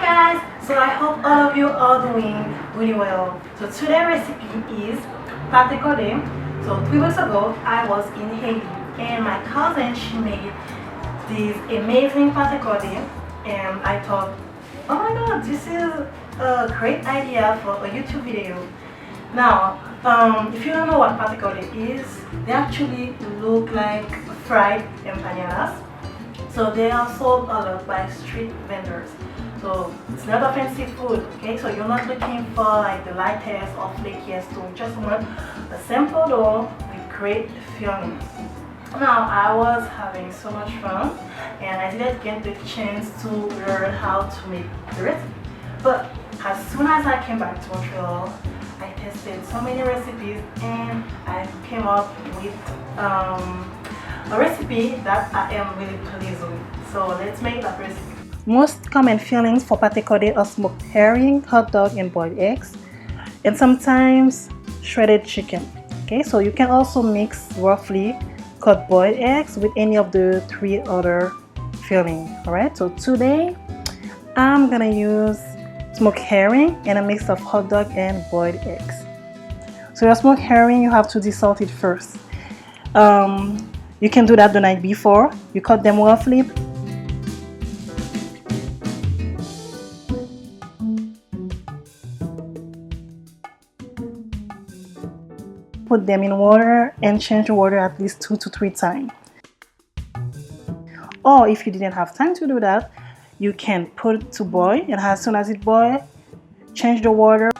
guys, so I hope all of you are doing really well. So today's recipe is Pate Kode. So 3 weeks ago I was in Haiti and my cousin, she made this amazing Pate Kode, and I thought, oh my god, this is a great idea for a YouTube video. Now, if you don't know what Pate Kode is, they actually look like fried empanadas. So they are sold a lot by street vendors. So it's not a fancy food, okay? So you're not looking for like the lightest or flakiest dough. Just want a simple dough with great filling. Now I was having so much fun and I didn't get the chance to learn how to make the recipe. But as soon as I came back to Montreal, I tested so many recipes and I came up with a recipe that I am really pleased with. So let's make that recipe. Most common fillings for Pate Kode are smoked herring, hot dog, and boiled eggs, and sometimes shredded chicken. Okay, so you can also mix roughly cut boiled eggs with any of the 3 other fillings. Alright, so today I'm gonna use smoked herring and a mix of hot dog and boiled eggs. So your smoked herring, you have to desalt it first. You can do that the night before. You cut them roughly. Put them in water and change the water at least 2 to 3 times. Or if you didn't have time to do that, you can put it to boil, and as soon as it boils, change the water.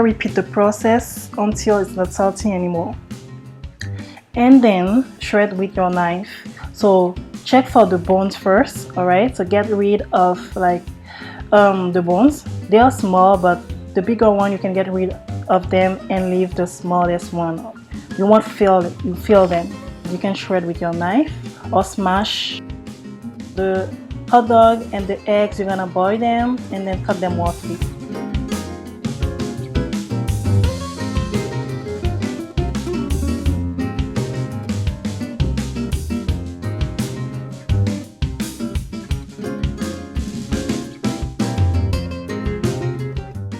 Repeat the process until it's not salty anymore. And then shred with your knife. So check for the bones first, alright? So get rid of like the bones. They are small, but the bigger one you can get rid of them and leave the smallest one. You won't feel them. You can shred with your knife or smash the hot dog and the eggs. You're gonna boil them and then cut them roughly.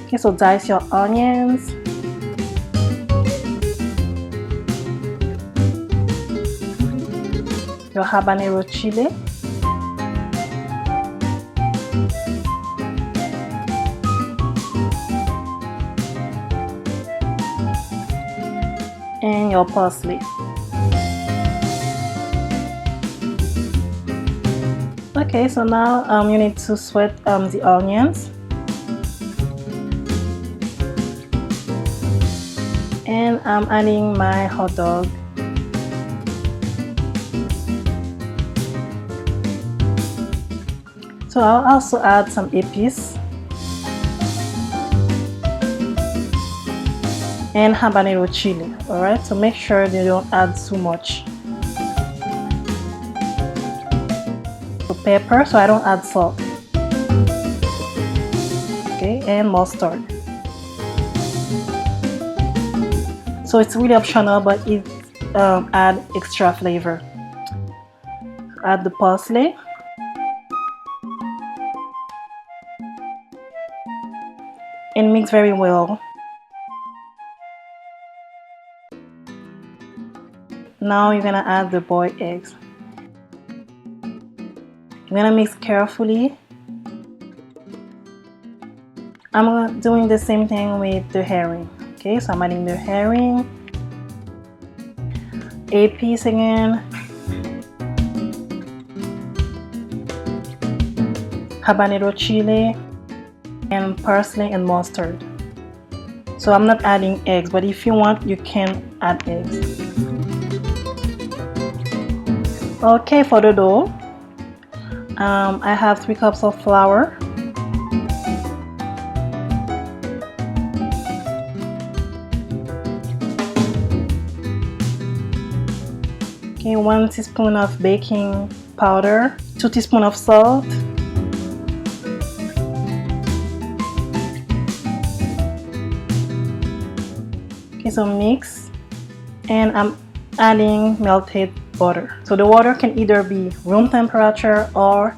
Okay, so dice your onions. Your habanero chili. And your parsley. Okay, so now you need to sweat the onions. And I'm adding my hot dog. So I'll also add some épices and habanero chili. Alright, so make sure you don't add too much. So pepper, so I don't add salt. Okay, and mustard. So it's really optional, but it adds extra flavor. Add the parsley. And mix very well. Now you're gonna add the boiled eggs. You're gonna mix carefully. I'm doing the same thing with the herring. Okay, so I'm adding the herring, épices again, habanero chili, and parsley and mustard. So I'm not adding eggs, but if you want, you can add eggs. Okay, for the dough, I have 3 cups of flour. Okay, 1 teaspoon of baking powder, 2 teaspoons of salt, okay, so mix, and I'm adding melted butter. So the water can either be room temperature or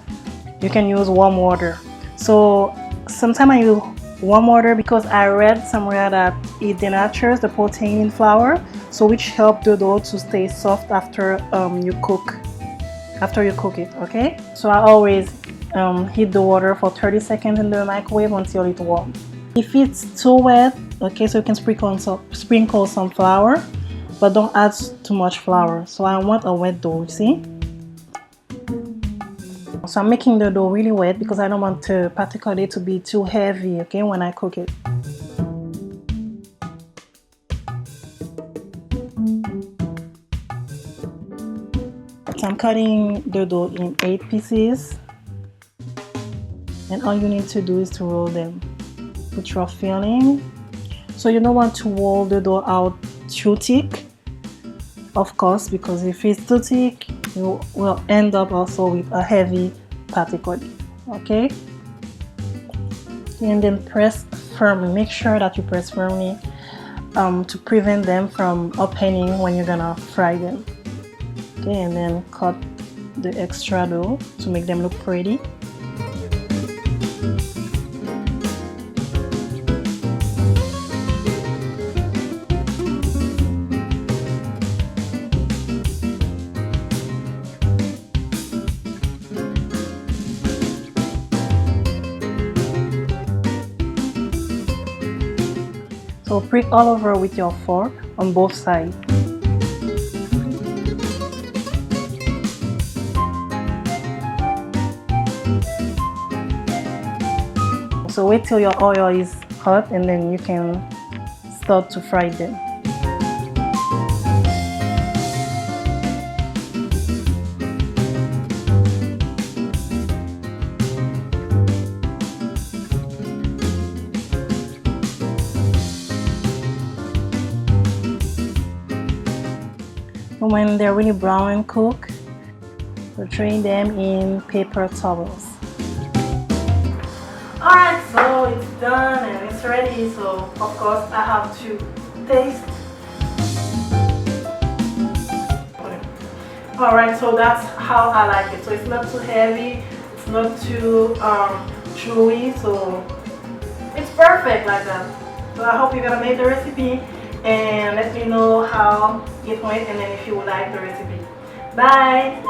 you can use warm water. So sometimes I use warm water because I read somewhere that it denatures the protein in flour, so which help the dough to stay soft after you cook it. Okay, so I always heat the water for 30 seconds in the microwave until it's warm. If it's too wet, okay, so you can sprinkle some flour, but don't add too much flour. So I want a wet dough, see? So I'm making the dough really wet because I don't want the pate kode to be too heavy, okay, when I cook it. So I'm cutting the dough in 8 pieces, and all you need to do is to roll them with your filling. So you don't want to roll the dough out too thick, of course, because if it's too thick you will end up also with a heavy pate kode. Okay, and then press firmly. Make sure that you press firmly to prevent them from opening when you're gonna fry them. Okay, and then cut the extra dough to make them look pretty. So prick all over with your fork on both sides. So wait till your oil is hot and then you can start to fry them. When they're really brown and cooked, we'll drain them in paper towels. Alright, so it's done and it's ready, so of course I have to taste. Alright, so that's how I like it. So it's not too heavy, it's not too chewy, so it's perfect like that. So I hope you're gonna make the recipe and let me know how it went and then if you like the recipe. Bye!